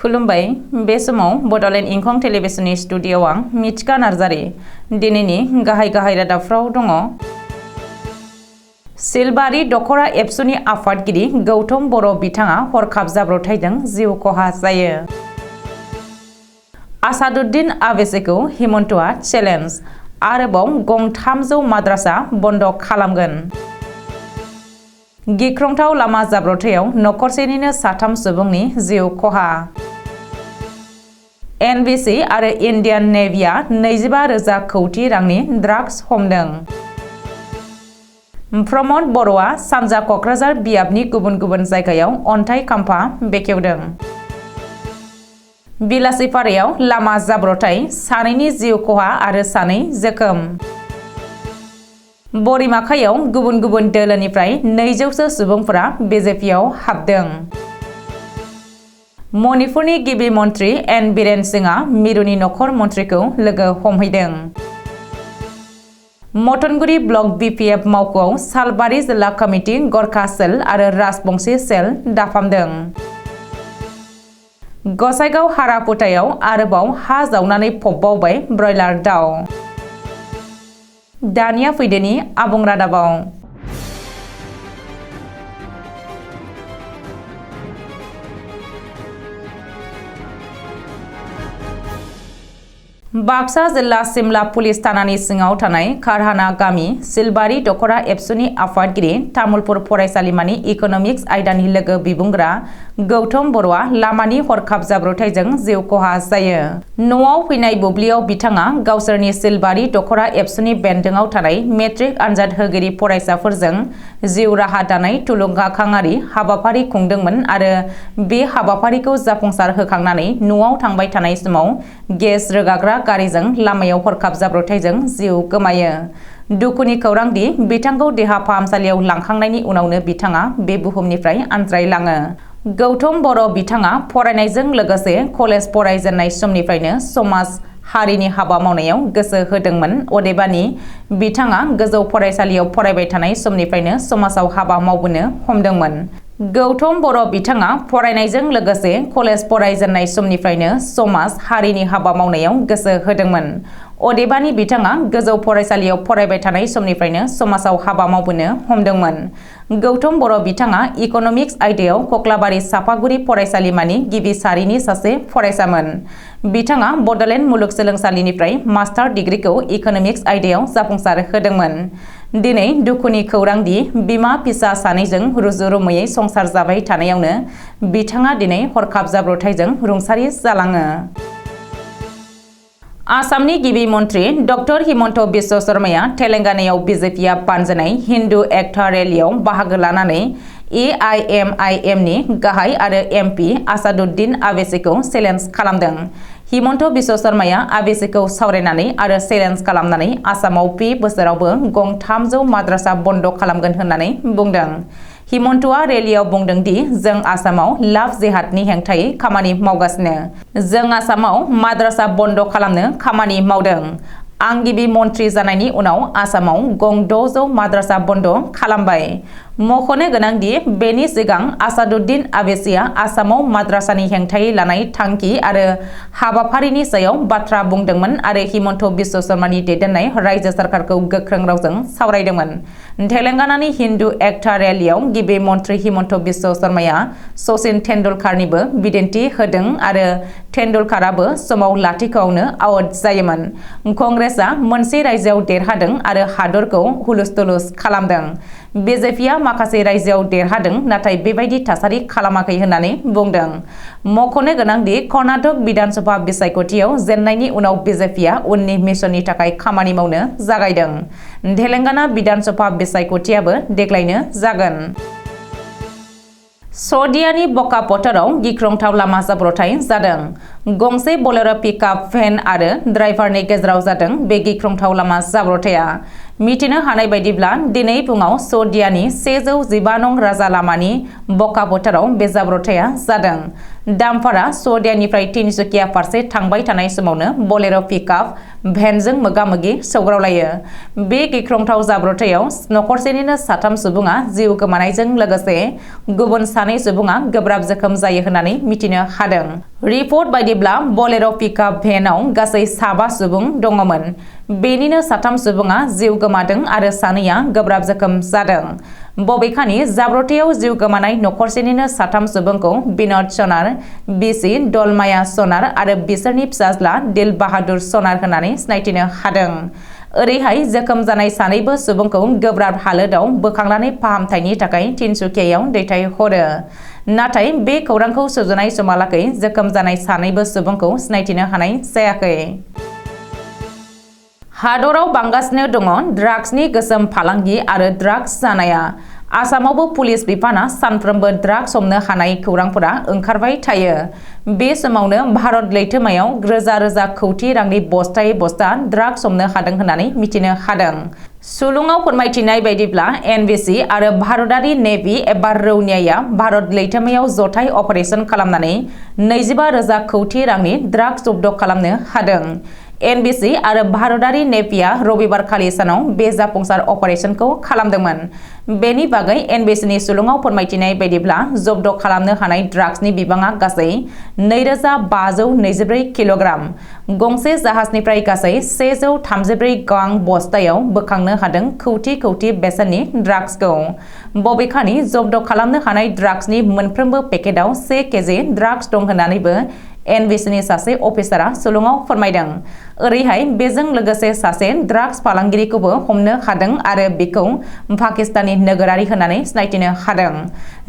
खुलुमबाय बे समाव बडोलेण्ड इंखं टेलिभिजननि स्टुडिय'आव आं मिथिका नार्जारी दिनैनि गाहाय रादाबफ्राव दङ। सिलबारि दखरा एबसुनि आफादगिरि गौतम बर' बिथाङा हरखाब जाब्रबथायजों जिउ खहा जायो। आसादुद्दीन आवेसेखौ हिमन्तआ चेलेन्ज आरोबाव गं 300 माद्रासा बन्द खालामगोन। गिख्रंथाव लामा जाब्रबथायाव नखरसेनिनो 3 सुबुंनि जिउ खहा। एनबिसि आरो इन्डियान नेभिया 25,000 कौटि रांनि ड्राग्स हमदों। प्रमद बर'आ सानजा क'क्राझार बियाबनि गुबुन जायगायाव अन्थाइ खाम्फा बेखेवदों। बिलासिपारायाव लामा जाब्रबथाय 2नि जिउ खहा आरो 2 जोखोम। बरिमाखायाव गुबुन दोलोनिफ्राय 200सो सुबुंफोरा बिजेपिआव हाबदों। मणिपुरनि गिबि मन्त्रि एन बीरेन सिंहआ मिरुनि नखर मन्त्रिखौ लोगो हमहैदों। मटनगुरि ब्लक बिपिएफ मावख'आव सालबारि जिल्ला कमिटि गरखा सेल आरो राजबंशी सेल दाफामदों। गसाइगाव हारापुथायाव आरोबाव हा जावनानै फबबावबाय ब्रयलार दाउ। दानिया फैदोनि आबुं रादाबाव। बाक्सा जिल्ला सिमला पुलिस थानानि सिङाव थानाय खारहाना गामि सिलबारि दखरा एबसुनि आफादगिरि तामुलपुर फरायसालिमानि इकनमिक्स आयदानि लोगो बिबुंग्रा गौतम बर'आ लामानि हरखाब जाब्रबथायजों जिउ खहा जायो। न'आव फैनाय बुब्लियाव बिथाङा गावसोरनि सिलबारि दखरा एबसुनि बेन्दोंआव थानाय मेट्रिक आनजाद होगिरि फरायसाफोरजों जिउ राहा दानाय थुलुंगाखांआरि हाबाफारि खुंदोंमोन आरो बे हाबाफारिखौ जाफुंसार होखांनानै न'आव थांबाय थानाय समाव गेस रोगाग्रा गारिजों लामायाव हरखाब जाब्रबथायजों जिउ गोमायो। दुखुनि खौरांदि बिथांखौ देहा फाहामसालियाव लांखांनायनि उनावनो बिथाङा बे बुहुमनिफ्राय आनज्रायलाङो। गौतम बर' बिथाङा फरायनायजों लोगोसे कलेज फरायजेननाय समनिफ्रायनो समाज हारिनि हाबा मावनायाव गोसो होदोंमोन। अदेबानि बिथाङा गोजौ फरायसालियाव फरायबाय थानाय समनिफ्रायनो समाजाव हाबा मावबोनो हमदोंमोन। गौतम बर' बिथाङा फरायनायजों लोगोसे कलेज फरायजेननाय समनिफ्रायनो समाज हारिनि हाबा मावनायाव गोसो होदोंमोन। अदेबानि बिथाङा गोजौ फरायसालियाव फरायबाय थानाय समनिफ्रायनो समाजाव हाबा मावबोनो हमदोंमोन। गौतम बर' बिथाङा इकनमिक्स आयदायाव कक्लाबारि सापागुरि फरायसालिमानि गिबि सारिनि सासे फरायसामोन। बिथाङा बडोलेण्ड मुलुगसोलोंसालिनिफ्राय मास्टार डिग्रीखौ इकनमिक्स आयदायाव जाफुंसार होदोंमोन। दिनै दुखुनि खौरांदि बिमा फिसा सानैजों रुजु-रुमुयै संसार जाबाय थानायावनो बिथाङा दिनै हरखाब जाब्रबथायजों रुंसारि जालाङो। आसामनि गिबि मन्त्रि डक्टर हिमन्त बिश्व शर्माया तेलेंगानायाव बिजेपिआ बानजायनाय हिन्दु एकता रेलियाव बाहागो लानानै एआइएमआइएमनि गाहाय आरो एमपि आसादुद्दीन आवेसेखौ चेलेन्ज खालामदों। हिमन्त बिश्व शर्माया आवेसेखौ सावरायनानै आरो चेलेन्ज खालामनानै आसामाव बे बोसोरावबो गं 300 माद्रासा बन्द खालामगोन होननानै बुंदों। हिमन्तआ रेलियाव बुंदों दि जों आसामाव लाभ जिहादनि हेंथायै खामानि मावगासिनो। जों आसामाव माद्रासा बन्द खालामनो खामानि मावदों। आं गिबि मन्त्रि जानायनि उनाव आसामाव गं 600 माद्रासा बन्द खालामबाय। मख'नो गोनांदि बेनि सिगां आसादुद्दीन आवेसेआ आसामाव माद्रासानि हेंथायै लानाय थांखि आरो हाबाफारिनि सायाव बाथ्रा बुंदोंमोन आरो हिमन्त बिश्व शर्मानि दैदेननाय रायजो सरकारखौ गोख्रों रावजों सावरायदोंमोन। तेलेंगानानि हिन्दु एकता रेलियाव गिबि मन्त्रि हिमन्त बिश्व शर्माया सचिन तेन्दुलकारनिबो बिदिन्थि होदों आरो तेन्दुलकाराबो समाव लाथिख'आवनो आउट जायोमोन। कंग्रेसआ मोनसे रायजोआव देरहादों आरो हादरखौ हुलुस-थुलुस खालामदों। बिजेपिआ माखासे रायजोआव देरहादों नाथाय बेबायदि थासारि खालामाखै होननानै बुंदों। मख'नो गोनांदि कर्नाटक विधानसभा बिसायख'थियाव जेननायनि उनाव बिजेपिआ उननि मिशननि थाखाय खामानि मावनो जागायदों। तेलेंगाना विधानसभा बिसायख'थियाबो देग्लायनो जागोन। सदियानि बकापथराव गिख्रंथाव लामा जाब्रबथाय जादों। गंसे बोलेरो पिकआप भेन आरो ड्राइभारनि गेजेराव जादों बे गिख्रंथाव लामा जाब्रबथाया। मिथिनो हानाय बायदिब्ला दिनै फुङाव सदियानि 115 नं राजा लामानि बकापथराव बे जाब्रबथाया जादों। दाम्पारा सदियानिफ्राय तिनसुकिया फारसे थांबाय थानाय समावनो बोलेरो पिकआप भेनजों मोगा-मोगि सौग्रावलायो। बे गिख्रंथाव जाब्रबथायाव नखरसेनिनो 3 सुबुङा जिउ गोमानायजों लोगोसे गुबुन 2 सुबुङा गोब्राब जोखोम जायो होननानै मिथिनो हादों। रिपर्ट बायदिब्ला बोलेरो पिकआप भेनआव गासै 5 सुबुं दङमोन। बेनिनो 3 सुबुङा जिउ गोमादों आरो 2आ गोब्राब जोखोम जादों। बबेखानि जाब्रबथायाव जिउ गोमानाय नखरसेनिनो 3 सुबुंखौ बिनोद सनार, बिसि दलमाया सनार आरो बिसोरनि फिसाज्ला दिल बाहादुर सनार होननानै सिनायथिनो हादों। ओरैहाय जोखोम जानाय 2 सुबुंखौ गोब्राब हालोदाव बोखांनानै फाहामथायनि थाखाय तिनसुकियायाव दैथायहरो। नाथाय बे खौरांखौ सुजुनाय समहालागै जोखोम जानाय 2 सुबुंखौ सिनायथिनो हानाय जायाखै। हादराव बांगासिनो दङ ड्राग्सनि गोसोम फालांगि आरो ड्राग्स जानाया। आसामावबो पुलिस बिफाना सानफ्रोमबो ड्राग्स हमनो हानाय खौरांफोरा ओंखारबाय थायो। बे समावनो भारत लैथोमायाव रोजा रोजा कौटि रांनि बस्थायै बस्ता ड्राग्स हमनो हादों होननानै मिथिनो हादों। सुलुङाव फोरमायथिनाय बायदिब्ला एनबिसि आरो भारतारि नेभि एबा रौनियाया भारत लैथोमायाव जथाय अपारेशन खालामनानै 25,000 कौटि रांनि ड्राग्स जब्द खालामनो हादों। एनबिसि आरो भारतारि नेभिया रबिबारखालि सानाव बे जाफुंसार अपारेशनखौ खालामदोंमोन। बेनि बागै एनबिसिनि सुलुङाव फोरमायथिनाय बायदिब्ला जब्द खालामनो हानाय ड्राग्सनि बिबाङा गासै 2,524 किल'ग्राम। गंसे जाहाजनिफ्राय गासै 134 गां बस्थायाव बोखांनो हादों कौटि कौटि बेसेननि ड्राग्सखौ। बबेखानि जब्द खालामनो हानाय ड्राग्सनि मोनफ्रोमबो पेकेटआव 1 केजि ड्राग्स दं होननानैबो एनबिसिनि सासे अफिसारा सुलुङाव फोरमायदों। ओरैहाय बेजों लोगोसे सासे ड्राग्स फालांगिरिखौबो हमनो हादों आरो बिखौ पाकिस्तानी नोगोरारि होननानै सिनायथिनो हादों।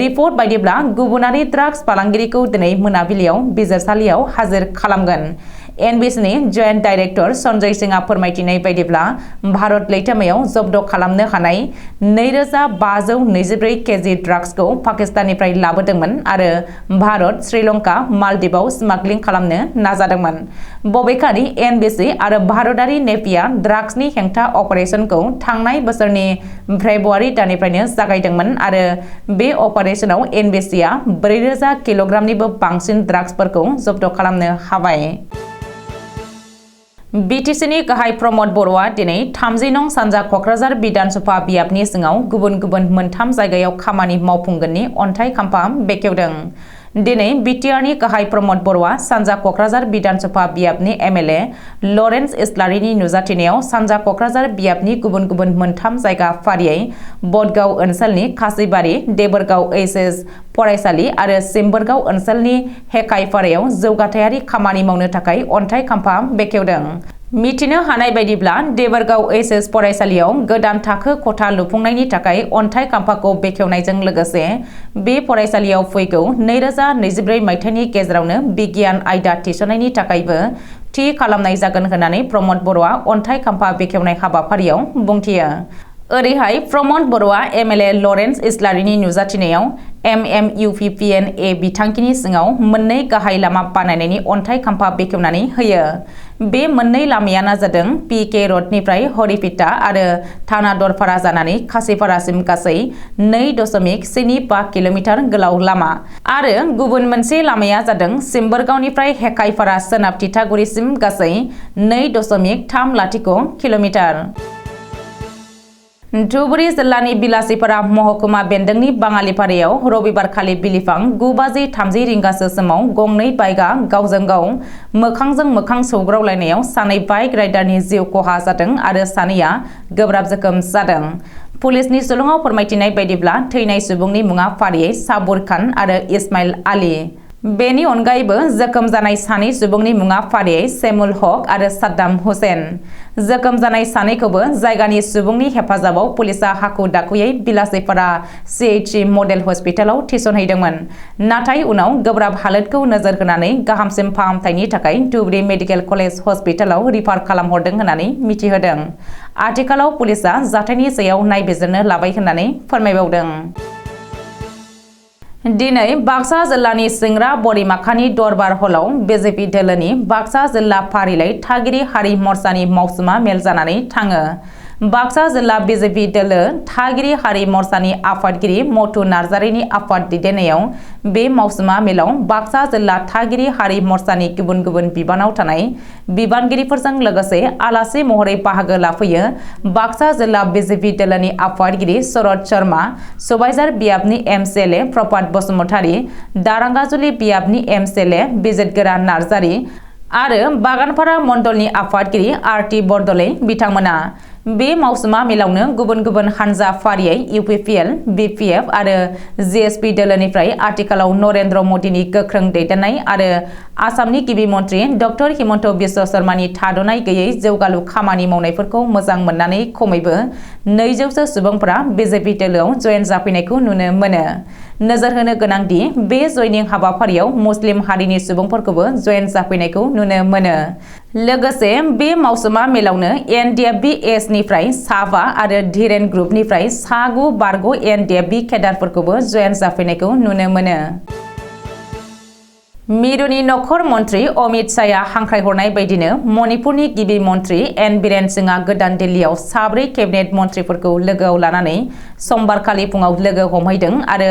रिपर्ट बायदिब्ला गुबुनारि ड्राग्स फालांगिरिखौ दिनै मोनाबिलियाव बिजिरसालियाव हाजिर खालामगोन। एनबिसिनि जइन्ट डाइरेक्टर सन्जय सिंहआ फोरमायथिनाय बायदिब्ला भारत लैथोमायाव जब्द खालामनो हानाय 2,524 केजि ड्राग्सखौ पाकिस्ताननिफ्राय लाबोदोंमोन आरो भारत, श्रीलंका, मालदीवआव स्मागलिं खालामनो नाजादोंमन। बबेखानि एनबिसि आरो भारतारि नेभिया ड्राग्सनि हेंथा अपारेशनखौ थांनाय बोसोरनि फेब्रुआरि दाननिफ्रायनो जागायदोंमोन आरो बे अपारेशनाव एनबिसिआ 4,000 किल'ग्रामनिबो बांसिन ड्राग्सफोरखौ जब्द खालामनो हाबाय। बिटिसिनि गाहाय प्रमद बर'आ दिनै 30 नं सानजा क'क्राझार बिधानसभा बियाबनि सिङाव गुबुन गुबुन 3 जायगायाव खामानि मावफुंगोननि अन्थाइ खाम्फा बेखेवदों। दिनै बिटिआरनि गाहाय प्रमद बर'आ सानजा क'क्राझार बिधानसभा बियाबनि एमएलए लरेन्स इस्लारिनि नुजाथिनायाव सानजा क'क्राझार बियाबनि गुबुन गुबुन 3 जायगा फारियै बदगाव ओनसोलनि खासिबारि, देबोरगाव एचएस फरायसालि आरो सिम्बोरगाव ओनसोलनि हेकाइपारायाव जौगाथायारि खामानि मावनो थाखाय अन्थाइ खाम्फा बेखेवदों। मिथिनो हानाय बायदिब्ला देबोरगाव एचएस फरायसालियाव गोदान थाखो खथा लुफुंनायनि थाखाय अन्थाइ खाम्फाखौ बेखेवनायजों लोगोसे बे फरायसालियाव फैगौ 2024 मायथाइनि गेजेरावनो बिगियान आयदा थिसननायनि थाखायबो थि खालामनाय जागोन होननानै प्रमद बर'आ अन्थाइ खाम्फा बेखेवनाय हाबाफारियाव बुंथियो। ओरैहाय प्रमद बर'आ एमएलए लरेन्स इस्लारिनि नुजाथिनायाव एमएमइउपिपिएनए बिथांखिनि सिङाव 2 गाहाय लामा बानायनायनि अन्थाइ खाम्फा बेखेवनानै होयो। बे 2 लामायानो जादों पिके रडनिफ्राय हरिपिटा आरो थाना दरपारा जानानै खासिपारासिम गासै 2.75 किल'मिटार गोलाव लामा आरो गुबुन मोनसे लामाया जादों सिम्बोरगावनिफ्राय हेकाइपारा सोनाब थिथागुरिसिम गासै 2.30 किल'मिटार। धुबुरी जिल्लानि बिलासिपारा महकुमा बेन्दोंनि बाङालिपारायाव रबिबारखालि बिलिफां 9:30 रिंगासो समाव गंनै बाइकआ गावजों गाव मोखांजों मोखां सौग्रावलायनायाव 2 बाइक राइडारनि जिउ खहा जादों आरो 2आ गोब्राब जोखोम जादों। पुलिसनि सुलुङाव फोरमायथिनाय बायदिब्ला थैनाय सुबुंनि मुङा फारियै साबुर खान आरो इस्माइल आली। बेनि अनगायैबो जोखोम जानाय 2 सुबुंनि मुङा फारियै सेमुल हक आरो साद्दाम हुसेन। जोखोम जानाय 2खौबो जायगानि सुबुंनि हेफाजाबाव पुलिसा हाखु दाखुयै बिलासिपारा सिएचसि मडेल हस्पिटालाव थिसनहैदोंमोन। नाथाय उनाव गोब्राब हालोदखौ नोजोर होनानै गाहामसिन फाहामथायनि थाखाय धुबुरी मेडिकेल कलेज हस्पिटालाव रिफार खालामहरदों होननानै मिथिहोदों। आथिखालाव पुलिसा जाथायनि सायाव नायबिजिरनो लाबाय होननानै फोरमायबावदों। दिनै बाक्सा जिल्लानि सिंग्रा बरिमाखानि दरबार हलाव बिजेपि दोलोनि बाक्सा जिल्ला फारिलाइ थागिरि हारि मर्चानि मावसुमा मेल जानानै थाङो। बाक्सा जिल्ला बीजेपी दोलो थागिरि हारि मोर्चानि आफादगिरि मथु नार्जारिनि आफाद दैदेननायाव बे मावसुमा मेलाव बाक्सा जिल्ला थागिरि हारि मोर्चानि गुबुन गुबुन बिबानाव थानाय बिबानगिरिफोरजों लोगोसे आलासि महरै बाहागो लाफैयो बाक्सा जिल्ला बीजेपी दोलोनि आफादगिरि शरद शर्मा, सबाइजार बियाबनि एमसिएलए प्रपात बसुमतारी, दारांगाजुलि बियाबनि एमसिएलए बिजितगोरा नार्जारि आरो बागानपारा मण्डलनि आफादगिरि आरटी बरदलै बिथांमोना बे मावसुमा मेलावनो गुबुन गुबुन हानजा फारियै इउपिपिएल, बिपिएफ आरो जिएसपि दोलोनिफ्राय आथिखालाव नरेन्द्र मदिनि गोख्रों दैदेननाय आरो आसामनि गिबि मन्त्रि डक्टर हिमन्त बिश्व शर्मानि थाद'नाय गैयै जौगालु खामानि मावनायफोरखौ मोजां मोननानै खमैबो 200सो सुबुंफोरा बीजेपी दोलोआव जयेन जाफैनायखौ नुनो मोनो। नोजोर होनो गोनांदि बे जयनिं हाबाफारियाव मुस्लिम हारिनि सुबुंफोरखौबो जयेन जाफैनायखौ नुनो मोनो। लोगोसे बे मावसुमा मेलावनो एनडिएफबि निफ्राय साबा आरो धीरेन ग्रुपनिफ्राय सा9 बारग' एनडिएफबि केडारफोरखौबो जयेन जाफैनायखौ नुनो मोनो। मिरुनि नखर मन्त्रि अमित शाहआ हांख्रायहरनाय बायदिनो मणिपुरनि गिबि मन्त्रि एन बीरेन सिंहआ गोदान दिल्लीयाव 4 केबिनेट मन्त्रिफोरखौ लोगोआव लानानै समबारखालि फुङाव लोगो हमहैदों आरो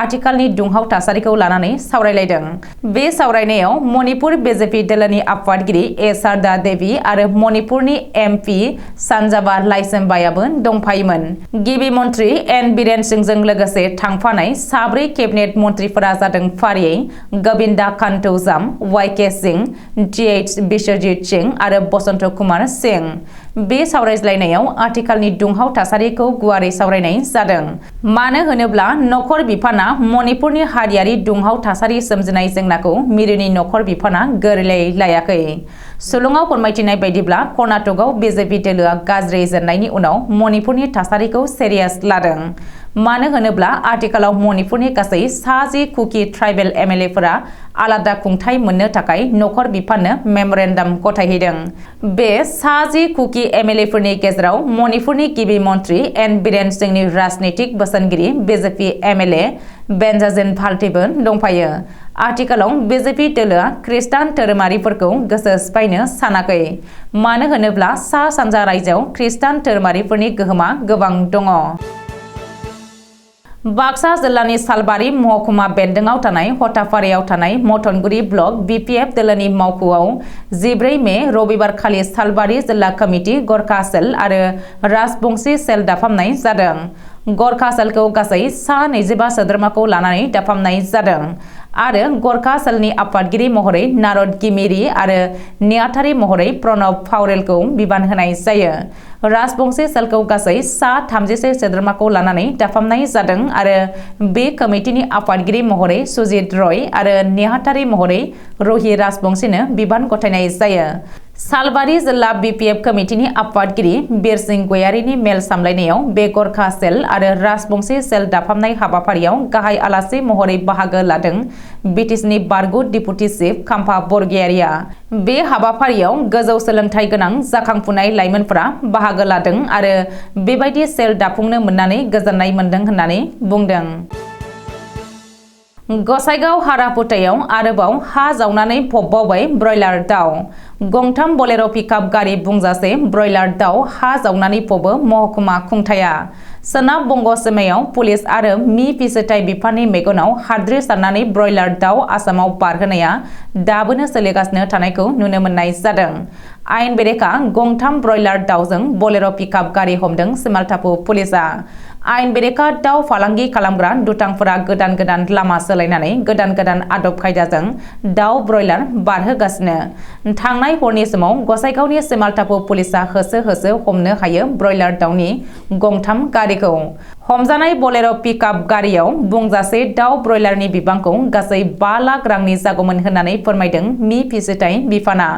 आथिखालनि दुंहाव थासारिखौ लानानै सावरायलायदों। बे सावरायनायाव मणिपुर बीजेपी दोलोनि आफादगिरि ए शारदा देवी आरो मणिपुरनि एमपि सानजाबा लाइसेम्बायाबो दंफायोमोन। गिबि मन्त्रि एन बीरेन सिंहजों लोगोसे थांफानाय 4 केबिनेट मन्त्रिफोरा जादों फारियै गोविंदा कान्थौजाम, वाइके सिंह, टीएच बिश्वजीत सिंह आरो बसंत कुमार सिंह। बे सावरायज्लायनायाव आथिखालनि दुंहाव थासारिखौ गुवारै सावरायनाय जादों। मानो होनोब्ला नखर बिफाना मणिपुरनि हारियारि दुंहाव थासारि सोमजिनाय जेंनाखौ मिरुनि नखर बिफाना गोरलैयै लायाखै। सुलुङाव फोरमायथिनाय बायदिब्ला कर्नाटकआव बीजेपी दोलोआ गाज्रि जेननायनि उनाव मणिपुरनि थासारिखौ सिरियास लादों। मानो होनोब्ला आथिखालाव मणिपुरनि गासै 10 कुकी ट्राइबेल एमएलएफोरा आलादा खुंथाय मोननो थाखाय नखर बिफाननो मेमोरेन्डाम गथायहैदों। बे 10 कुकी एमएलएफोरनि गेजेराव मणिपुरनि गिबि मन्त्रि एन बीरेन सिंहनि राजनीतिक बोसोनगिरि बीजेपी एमएलए बेन्जाजिन भाल्टेबो दंफायो। आथिखालाव बीजेपी दोलोआ खृष्टान धोरोमारिफोरखौ गोसो सिफायनो सानाखै। मानो होनोब्ला सा-सानजा रायजोआव खृष्टान धोरोमारिफोरनि गोहोमा गोबां दङ। बाक्सा जिल्लानि सालबारि महकुमा बेन्दोंआव थानाय हटाफारायाव थानाय मथनगुरि ब्लक बिपिएफ दोलोनि मावख'आव 14 मे रबिबारखालि सालबारि जिल्ला कमिटि गरखा सेल आरो राजबंशी सेल दाफामनाय जादों। गरखा सेलखौ गासै सा-25 सोद्रोमाखौ लानानै दाफामनाय जादों आरो गरखा सेलनि आफादगिरि महरै नारद गिमिरि आरो नेहाथारि महरै प्रणब फावरेलखौ बिबान होनाय जायो। राजबंशी सेलखौ गासै सा-31 सोद्रोमाखौ लानानै दाफामनाय जादों आरो बे कमिटिनि आफादगिरि महरै सुजित रय आरो नेहाथारि महरै रहि राजबंशीनो बिबान गथायनाय जायो। सालबारि जिल्ला बिपिएफ कमिटिनि आफादगिरि बिरसिं गयारिनि मेल सामलायनायाव बे गरखा सेल आरो राजबंशी सेल दाफामनाय हाबाफारियाव गाहाय आलासि महरै बाहागो लादों बिटिसिनि बारग' डिपुटि चिफ खाम्फा बरगयारिया। बे हाबाफारियाव गोजौ सोलोंथाइ गोनां जाखांफुनाय लाइमोनफोरा बाहागो लादों आरो बेबायदि सेल दाफुंनो मोननानै गोजोननाय मोनदों होननानै बुंदों। गसाइगाव हारापुथायाव आरोबाव हा जावनानै फबबावबाय ब्रयलार दाउ। गंथाम बोलेर' पिकआप गारि बुंजासे ब्रयलार दाउ हा जावनानै फबो महकुमा खुंथाया। सोनाब बंग सिमायाव पुलिस आरो मि फिसिथाइ बिफाननि मेगनाव हाद्रि सारनानै ब्रयलार दाउ आसामाव बारहोनाया दाबोनो सोलिगासिनो थानायखौ नुनो मोननाय जादों। आयेन बेरेखा गंथाम ब्रयलार दाउजों बोलेर' पिकआप गारि हमदों सिमालटापु पुलिसआ। आयेन बेरेखा दाउ फालांगि खालामग्रा दुथांफोरा गोदान गोदान लामा सोलायनानै गोदान गोदान आदब खायदाजों दाउ ब्रयलार बारहोगासिनो। थांनाय हरनि समाव गसाइगावनि सिमालटापु पुलिसआ होसो होसो हमनो हायो ब्रयलार दाउनि गंथाम गारिखौ। हमजानाय बोलेर' पिकआप गारियाव बुंजासे दाउ ब्रयलारनि बिबांखौ गासै 5 लाख रांनि जागौमोन होननानै फोरमायदों मि फिसिथाइ बिफाना।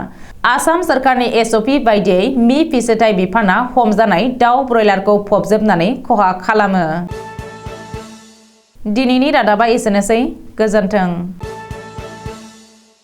आसाम सोरखारनि एसअपि बायदियै मि फिसिथाइ बिफाना हमजानाय दाउ ब्रयलारखौ फबजोबनानै खहा खालामो। दिनैनि रादाबा एसेनोसै। गोजोन्थों।